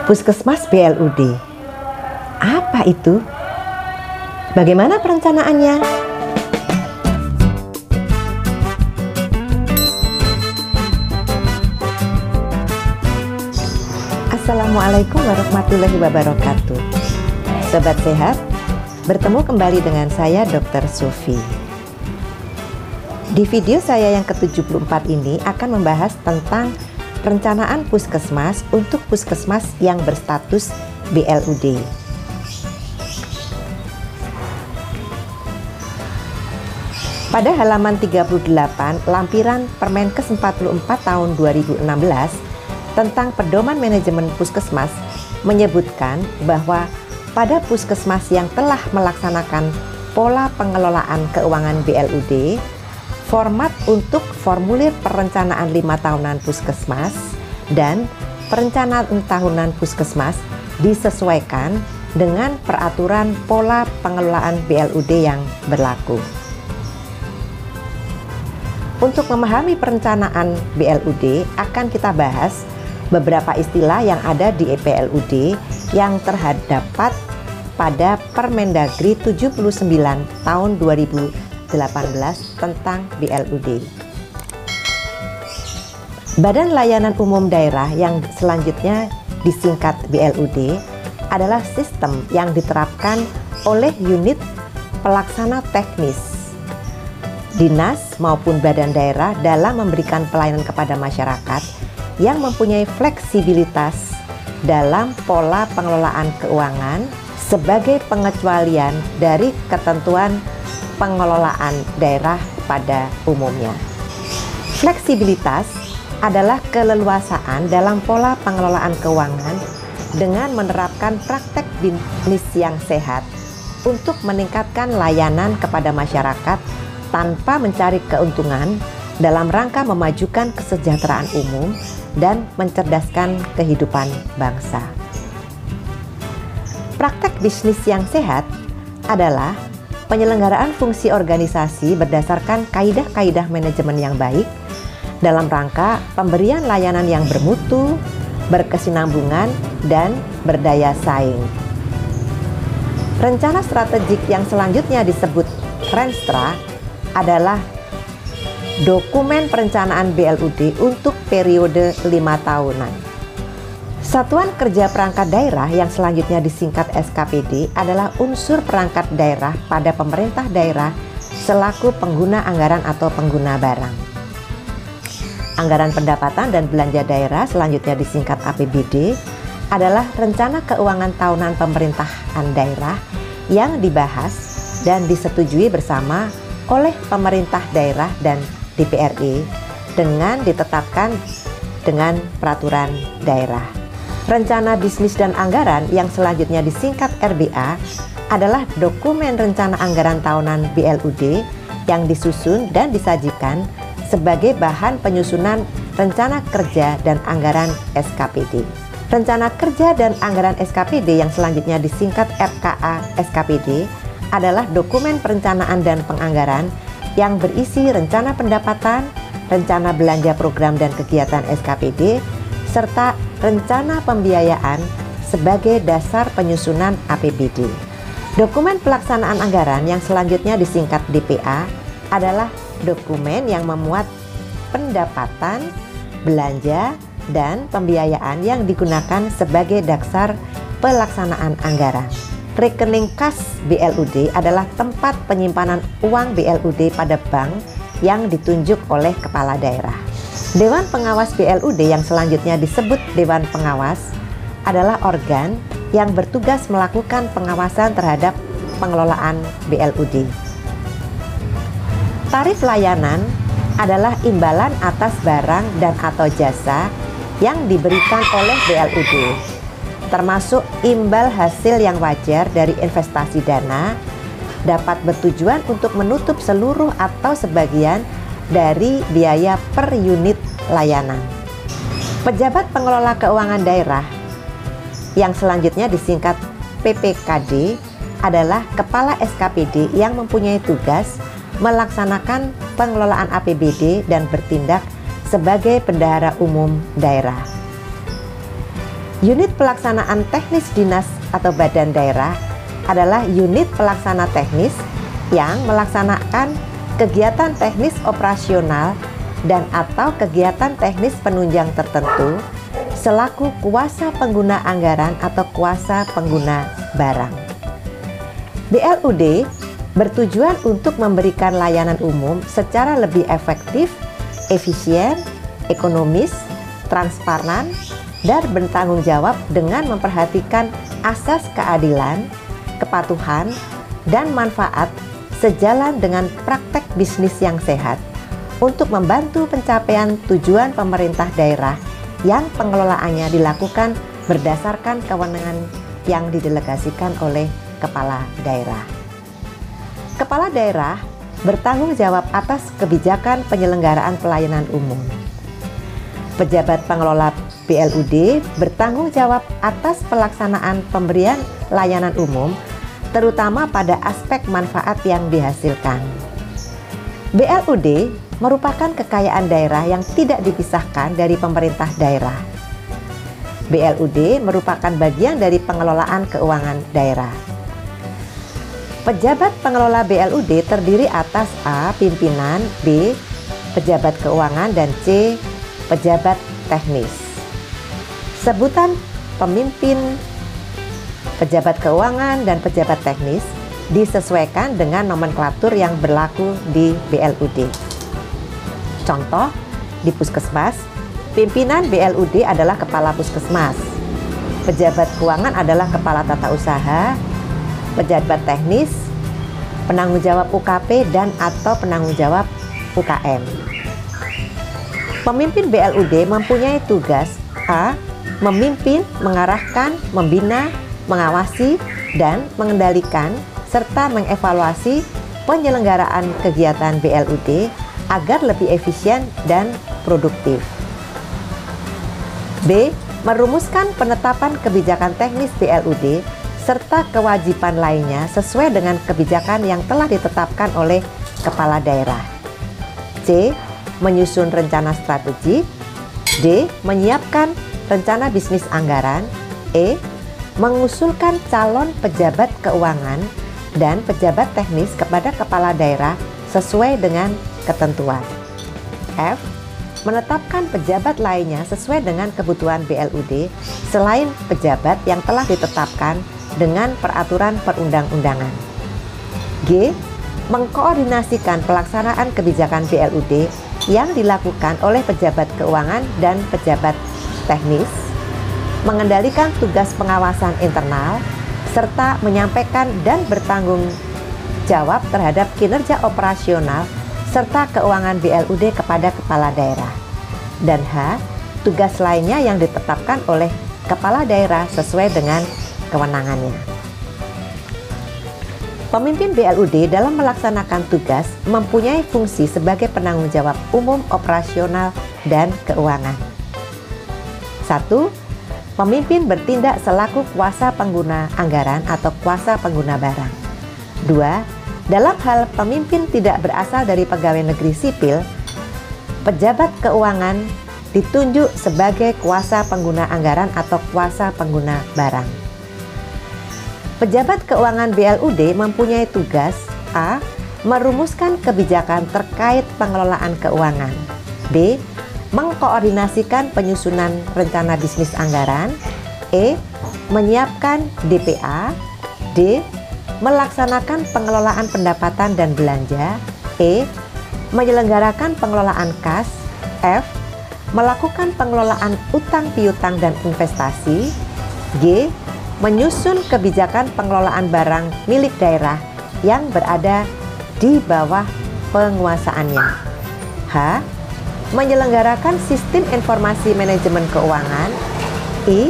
Puskesmas BLUD. Apa itu? Bagaimana perencanaannya? Assalamualaikum warahmatullahi wabarakatuh. Sobat sehat, bertemu kembali dengan saya Dr. Sufi. Di video saya yang ke-74 ini akan membahas tentang perencanaan puskesmas untuk puskesmas yang berstatus BLUD. Pada halaman 38 lampiran Permenkes 44 tahun 2016 tentang pedoman manajemen puskesmas menyebutkan bahwa pada puskesmas yang telah melaksanakan pola pengelolaan keuangan BLUD, format untuk formulir perencanaan 5 tahunan puskesmas dan perencanaan tahunan puskesmas disesuaikan dengan peraturan pola pengelolaan BLUD yang berlaku. Untuk memahami perencanaan BLUD akan kita bahas beberapa istilah yang ada di BLUD yang terdapat pada Permendagri 79 tahun 2018 tentang BLUD. Badan Layanan Umum Daerah yang selanjutnya disingkat BLUD adalah sistem yang diterapkan oleh unit pelaksana teknis, dinas maupun badan daerah dalam memberikan pelayanan kepada masyarakat yang mempunyai fleksibilitas dalam pola pengelolaan keuangan sebagai pengecualian dari ketentuan pengelolaan daerah pada umumnya. Fleksibilitas adalah keleluasaan dalam pola pengelolaan keuangan dengan menerapkan praktek bisnis yang sehat untuk meningkatkan layanan kepada masyarakat tanpa mencari keuntungan dalam rangka memajukan kesejahteraan umum dan mencerdaskan kehidupan bangsa. Praktek bisnis yang sehat adalah penyelenggaraan fungsi organisasi berdasarkan kaidah-kaidah manajemen yang baik dalam rangka pemberian layanan yang bermutu, berkesinambungan, dan berdaya saing. Rencana strategik yang selanjutnya disebut Renstra adalah dokumen perencanaan BLUD untuk periode 5 tahunan. Satuan Kerja Perangkat Daerah yang selanjutnya disingkat SKPD adalah unsur perangkat daerah pada pemerintah daerah selaku pengguna anggaran atau pengguna barang. Anggaran pendapatan dan belanja daerah selanjutnya disingkat APBD adalah rencana keuangan tahunan pemerintahan daerah yang dibahas dan disetujui bersama oleh pemerintah daerah dan DPRD dengan ditetapkan dengan peraturan daerah. Rencana bisnis dan anggaran yang selanjutnya disingkat RBA adalah dokumen rencana anggaran tahunan BLUD yang disusun dan disajikan sebagai bahan penyusunan rencana kerja dan anggaran SKPD. Rencana kerja dan anggaran SKPD yang selanjutnya disingkat RKA SKPD adalah dokumen perencanaan dan penganggaran yang berisi rencana pendapatan, rencana belanja program dan kegiatan SKPD, serta rencana pembiayaan sebagai dasar penyusunan APBD. Dokumen pelaksanaan anggaran yang selanjutnya disingkat DPA adalah dokumen yang memuat pendapatan, belanja, dan pembiayaan yang digunakan sebagai dasar pelaksanaan anggaran. Rekening kas BLUD adalah tempat penyimpanan uang BLUD pada bank yang ditunjuk oleh kepala daerah. Dewan Pengawas BLUD yang selanjutnya disebut Dewan Pengawas adalah organ yang bertugas melakukan pengawasan terhadap pengelolaan BLUD. Tarif layanan adalah imbalan atas barang dan atau jasa yang diberikan oleh BLUD, termasuk imbal hasil yang wajar dari investasi dana, dapat bertujuan untuk menutup seluruh atau sebagian dari biaya per unit layanan. Pejabat pengelola keuangan daerah yang selanjutnya disingkat PPKD adalah kepala SKPD yang mempunyai tugas melaksanakan pengelolaan APBD dan bertindak sebagai bendahara umum daerah. Unit pelaksanaan teknis dinas atau badan daerah adalah unit pelaksana teknis yang melaksanakan kegiatan teknis operasional dan atau kegiatan teknis penunjang tertentu selaku kuasa pengguna anggaran atau kuasa pengguna barang. BLUD bertujuan untuk memberikan layanan umum secara lebih efektif, efisien, ekonomis, transparan, dan bertanggung jawab dengan memperhatikan asas keadilan, kepatuhan, dan manfaat sejalan dengan praktek bisnis yang sehat untuk membantu pencapaian tujuan pemerintah daerah yang pengelolaannya dilakukan berdasarkan kewenangan yang didelegasikan oleh kepala daerah. Kepala daerah bertanggung jawab atas kebijakan penyelenggaraan pelayanan umum. Pejabat pengelola BLUD bertanggung jawab atas pelaksanaan pemberian layanan umum, terutama pada aspek manfaat yang dihasilkan. BLUD merupakan kekayaan daerah yang tidak dipisahkan dari pemerintah daerah. BLUD merupakan bagian dari pengelolaan keuangan daerah. Pejabat pengelola BLUD terdiri atas A. Pimpinan, B. Pejabat keuangan, dan C. Pejabat teknis. Sebutan pemimpin, pejabat keuangan, dan pejabat teknis disesuaikan dengan nomenklatur yang berlaku di BLUD. Contoh, di puskesmas, pimpinan BLUD adalah kepala puskesmas. Pejabat keuangan adalah kepala tata usaha, pejabat teknis, penanggung jawab UKP dan atau penanggung jawab UKM. Pemimpin BLUD mempunyai tugas A. Memimpin, mengarahkan, membina, mengawasi, dan mengendalikan serta mengevaluasi penyelenggaraan kegiatan BLUD agar lebih efisien dan produktif. B. Merumuskan penetapan kebijakan teknis BLUD serta kewajiban lainnya sesuai dengan kebijakan yang telah ditetapkan oleh kepala daerah. C. Menyusun rencana strategi. D. Menyiapkan rencana bisnis anggaran. E. Mengusulkan calon pejabat keuangan dan pejabat teknis kepada kepala daerah sesuai dengan ketentuan. F. Menetapkan pejabat lainnya sesuai dengan kebutuhan BLUD selain pejabat yang telah ditetapkan dengan peraturan perundang-undangan. G. Mengkoordinasikan pelaksanaan kebijakan BLUD yang dilakukan oleh pejabat keuangan dan pejabat teknis, mengendalikan tugas pengawasan internal, serta menyampaikan dan bertanggung jawab terhadap kinerja operasional serta keuangan BLUD kepada kepala daerah. Dan H. Tugas lainnya yang ditetapkan oleh kepala daerah sesuai dengan kewenangannya. Pemimpin BLUD dalam melaksanakan tugas mempunyai fungsi sebagai penanggung jawab umum operasional dan keuangan. 1. Pemimpin bertindak selaku kuasa pengguna anggaran atau kuasa pengguna barang. 2. Dalam hal pemimpin tidak berasal dari pegawai negeri sipil, pejabat keuangan ditunjuk sebagai kuasa pengguna anggaran atau kuasa pengguna barang. Pejabat keuangan BLUD mempunyai tugas A. Merumuskan kebijakan terkait pengelolaan keuangan. B. Mengkoordinasikan penyusunan rencana bisnis anggaran. E. Menyiapkan DPA. D. Melaksanakan pengelolaan pendapatan dan belanja. E. Menyelenggarakan pengelolaan kas. F. Melakukan pengelolaan utang piutang dan investasi. G. Menyusun kebijakan pengelolaan barang milik daerah yang berada di bawah penguasaannya. H. Menyelenggarakan sistem informasi manajemen keuangan. I.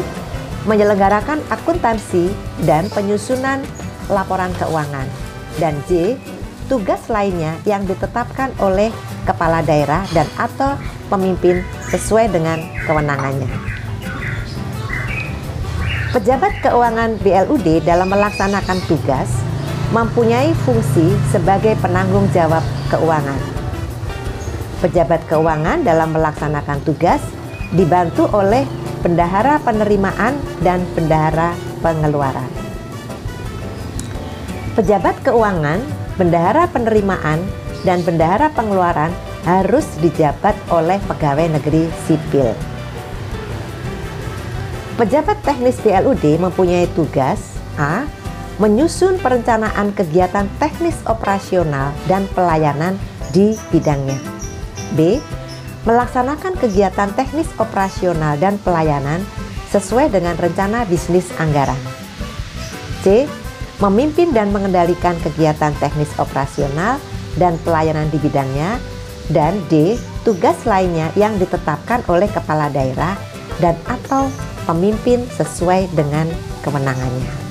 Menyelenggarakan akuntansi dan penyusunan laporan keuangan. Dan J. Tugas lainnya yang ditetapkan oleh kepala daerah dan atau pemimpin sesuai dengan kewenangannya. Pejabat keuangan BLUD dalam melaksanakan tugas mempunyai fungsi sebagai penanggung jawab keuangan. Pejabat keuangan dalam melaksanakan tugas dibantu oleh bendahara penerimaan dan bendahara pengeluaran. Pejabat keuangan, bendahara penerimaan, dan bendahara pengeluaran harus dijabat oleh pegawai negeri sipil. Pejabat teknis BLUD mempunyai tugas A. Menyusun perencanaan kegiatan teknis operasional dan pelayanan di bidangnya. B. Melaksanakan kegiatan teknis operasional dan pelayanan sesuai dengan rencana bisnis anggaran. C. Memimpin dan mengendalikan kegiatan teknis operasional dan pelayanan di bidangnya. Dan D. Tugas lainnya yang ditetapkan oleh kepala daerah dan atau pemimpin sesuai dengan kewenangannya.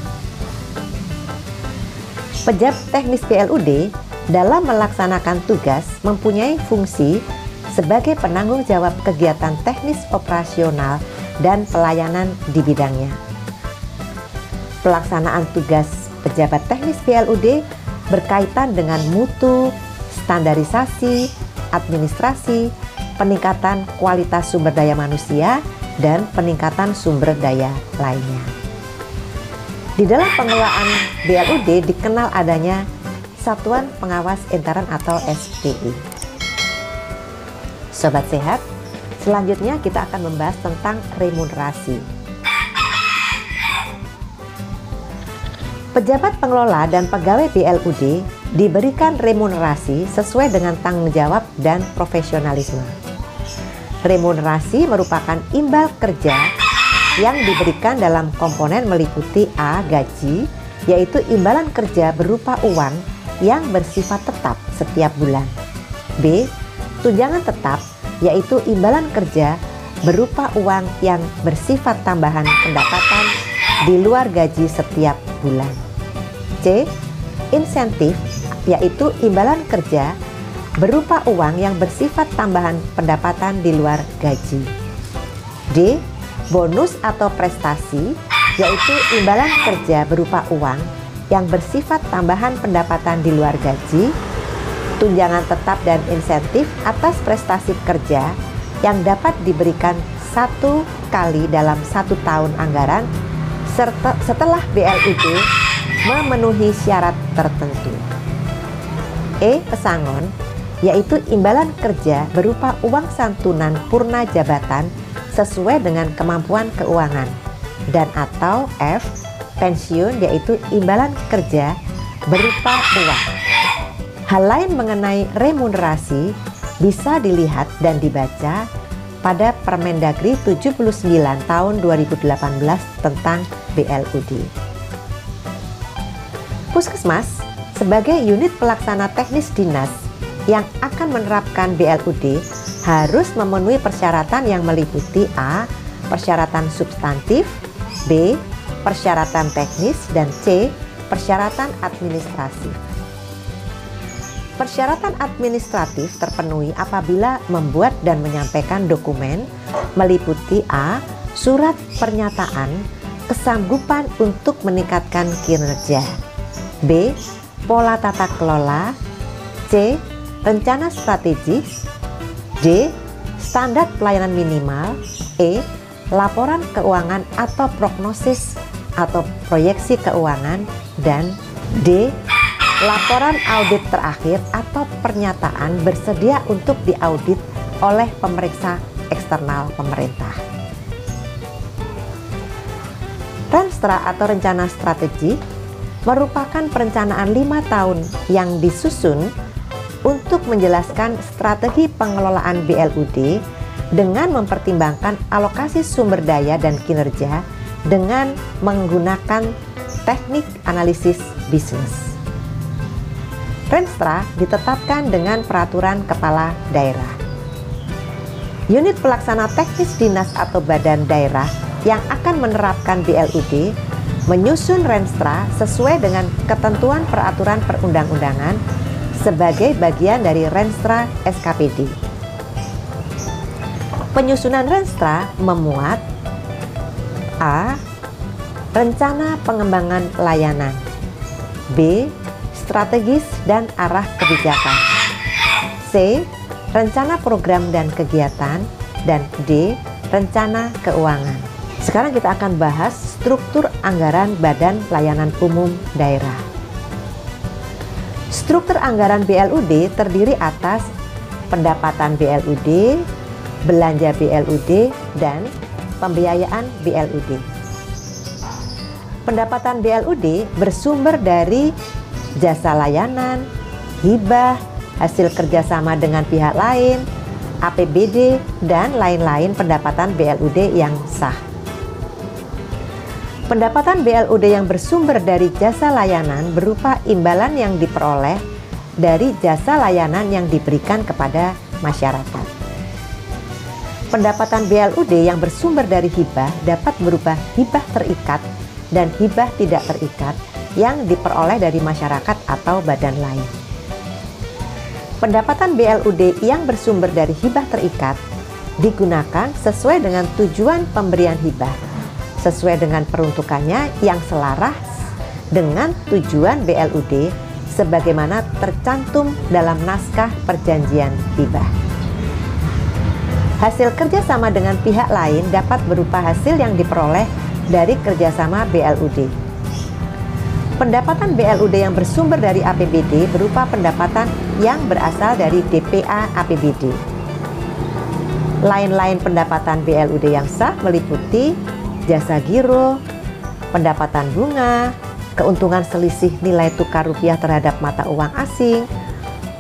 Pejabat teknis BLUD dalam melaksanakan tugas mempunyai fungsi sebagai penanggung jawab kegiatan teknis operasional dan pelayanan di bidangnya. Pelaksanaan tugas pejabat teknis BLUD berkaitan dengan mutu, standarisasi, administrasi, peningkatan kualitas sumber daya manusia, dan peningkatan sumber daya lainnya. Di dalam pengelolaan BLUD dikenal adanya Satuan Pengawas Intern atau SPI. Sobat Sehat, selanjutnya kita akan membahas tentang remunerasi. Pejabat pengelola dan pegawai BLUD diberikan remunerasi sesuai dengan tanggung jawab dan profesionalisme. Remunerasi merupakan imbal kerja yang diberikan dalam komponen meliputi A. Gaji, yaitu imbalan kerja berupa uang yang bersifat tetap setiap bulan. B. Tunjangan tetap, yaitu imbalan kerja berupa uang yang bersifat tambahan pendapatan di luar gaji setiap bulan. C. Insentif, yaitu imbalan kerja berupa uang yang bersifat tambahan pendapatan di luar gaji. D. Bonus atau prestasi, yaitu imbalan kerja berupa uang yang bersifat tambahan pendapatan di luar gaji. Tunjangan tetap dan insentif atas prestasi kerja yang dapat diberikan 1 kali dalam 1 tahun anggaran setelah BLUD memenuhi syarat tertentu. E. Pesangon, yaitu imbalan kerja berupa uang santunan purna jabatan sesuai dengan kemampuan keuangan. Dan atau F. Pensiun, yaitu imbalan kerja berupa uang. Hal lain mengenai remunerasi bisa dilihat dan dibaca pada Permendagri 79 tahun 2018 tentang BLUD. Puskesmas sebagai unit pelaksana teknis dinas yang akan menerapkan BLUD harus memenuhi persyaratan yang meliputi A. Persyaratan substantif, B. Persyaratan teknis, dan C. Persyaratan administratif. Persyaratan administratif terpenuhi apabila membuat dan menyampaikan dokumen meliputi A. Surat pernyataan kesanggupan untuk meningkatkan kinerja, B. Pola tata kelola, C. Rencana strategis, D. Standar pelayanan minimal, E. Laporan keuangan atau prognosis atau proyeksi keuangan, dan D. Laporan audit terakhir atau pernyataan bersedia untuk diaudit oleh pemeriksa eksternal pemerintah. Renstra atau rencana strategi merupakan perencanaan 5 tahun yang disusun untuk menjelaskan strategi pengelolaan BLUD dengan mempertimbangkan alokasi sumber daya dan kinerja dengan menggunakan teknik analisis bisnis. Renstra ditetapkan dengan peraturan kepala daerah. Unit pelaksana teknis dinas atau badan daerah yang akan menerapkan BLUD menyusun Renstra sesuai dengan ketentuan peraturan perundang-undangan sebagai bagian dari Renstra SKPD. Penyusunan Renstra memuat A. Rencana pengembangan layanan, B. Strategis dan arah kebijakan, C. Rencana program dan kegiatan, dan D. Rencana keuangan. Sekarang kita akan bahas struktur anggaran Badan Pelayanan Umum Daerah. Struktur anggaran BLUD terdiri atas pendapatan BLUD, belanja BLUD, dan pembiayaan BLUD. Pendapatan BLUD bersumber dari jasa layanan, hibah, hasil kerjasama dengan pihak lain, APBD, dan lain-lain pendapatan BLUD yang sah. Pendapatan BLUD yang bersumber dari jasa layanan berupa imbalan yang diperoleh dari jasa layanan yang diberikan kepada masyarakat. Pendapatan BLUD yang bersumber dari hibah dapat berupa hibah terikat dan hibah tidak terikat yang diperoleh dari masyarakat atau badan lain. Pendapatan BLUD yang bersumber dari hibah terikat digunakan sesuai dengan tujuan pemberian hibah, sesuai dengan peruntukannya yang selaras dengan tujuan BLUD sebagaimana tercantum dalam naskah perjanjian hibah. Hasil kerjasama dengan pihak lain dapat berupa hasil yang diperoleh dari kerjasama BLUD. Pendapatan BLUD yang bersumber dari APBD berupa pendapatan yang berasal dari DPA APBD. Lain-lain pendapatan BLUD yang sah meliputi jasa giro, pendapatan bunga, keuntungan selisih nilai tukar rupiah terhadap mata uang asing,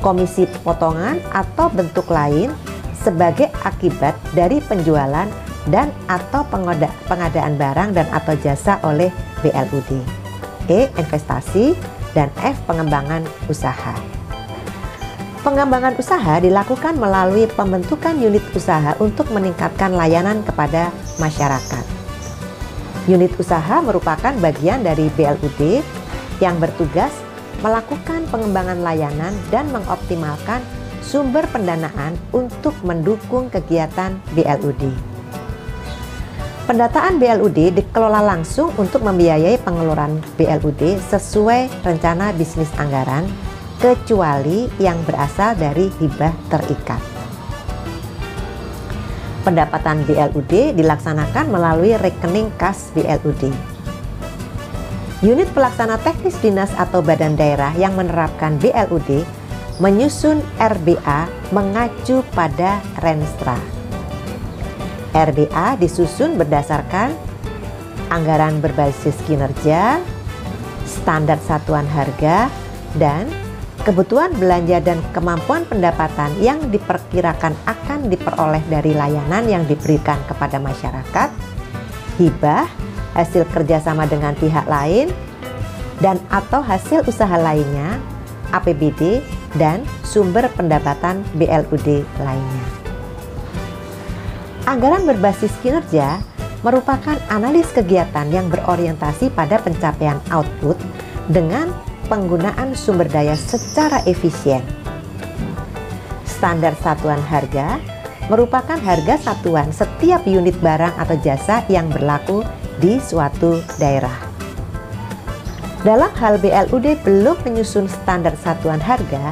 komisi potongan atau bentuk lain sebagai akibat dari penjualan dan atau pengadaan barang dan atau jasa oleh BLUD. E. Investasi, dan F. Pengembangan usaha. Pengembangan usaha dilakukan melalui pembentukan unit usaha untuk meningkatkan layanan kepada masyarakat. Unit usaha merupakan bagian dari BLUD yang bertugas melakukan pengembangan layanan dan mengoptimalkan sumber pendanaan untuk mendukung kegiatan BLUD. Pendataan BLUD dikelola langsung untuk membiayai pengeluaran BLUD sesuai rencana bisnis anggaran, kecuali yang berasal dari hibah terikat. Pendapatan BLUD dilaksanakan melalui rekening kas BLUD. Unit pelaksana teknis dinas atau badan daerah yang menerapkan BLUD menyusun RBA mengacu pada Renstra. RBA disusun berdasarkan anggaran berbasis kinerja, standar satuan harga, dan kebutuhan belanja dan kemampuan pendapatan yang diperkirakan akan diperoleh dari layanan yang diberikan kepada masyarakat, hibah, hasil kerjasama dengan pihak lain, dan atau hasil usaha lainnya, APBD, dan sumber pendapatan BLUD lainnya. Anggaran berbasis kinerja merupakan analis kegiatan yang berorientasi pada pencapaian output dengan penggunaan sumber daya secara efisien. Standar satuan harga merupakan harga satuan setiap unit barang atau jasa yang berlaku di suatu daerah. Dalam hal BLUD belum menyusun standar satuan harga,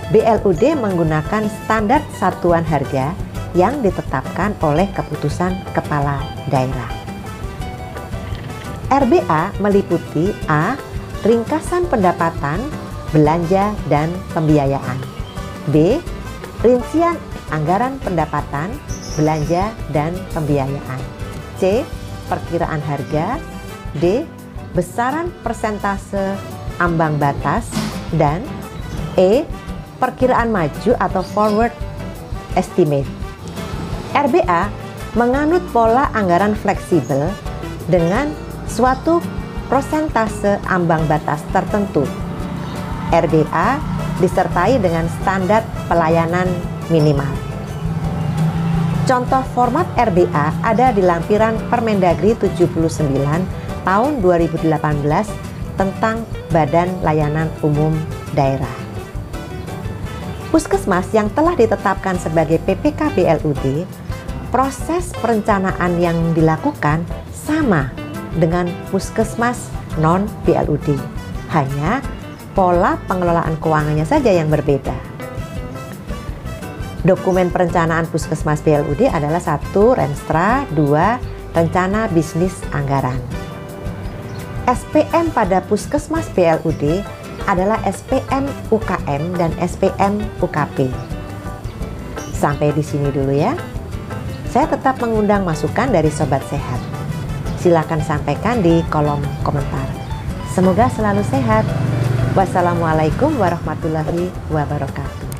BLUD menggunakan standar satuan harga yang ditetapkan oleh keputusan kepala daerah. RBA meliputi A. Ringkasan pendapatan, belanja, dan pembiayaan. B. Rincian anggaran pendapatan, belanja, dan pembiayaan. C. Perkiraan harga. D. Besaran persentase ambang batas. Dan E. Perkiraan maju atau forward estimate. RBA menganut pola anggaran fleksibel dengan suatu persentase ambang batas tertentu. RBA disertai dengan standar pelayanan minimal. Contoh format RBA ada di lampiran Permendagri 79 tahun 2018 tentang Badan Layanan Umum Daerah. Puskesmas yang telah ditetapkan sebagai PPK BLUD, proses perencanaan yang dilakukan sama dengan puskesmas non-BLUD, hanya pola pengelolaan keuangannya saja yang berbeda. Dokumen perencanaan Puskesmas BLUD adalah 1. Renstra, 2. Rencana Bisnis Anggaran. SPM pada Puskesmas BLUD adalah SPM UKM dan SPM UKP. Sampai di sini dulu ya. Saya tetap mengundang masukan dari Sobat Sehat. Silakan sampaikan di kolom komentar. Semoga selalu sehat. Wassalamualaikum warahmatullahi wabarakatuh.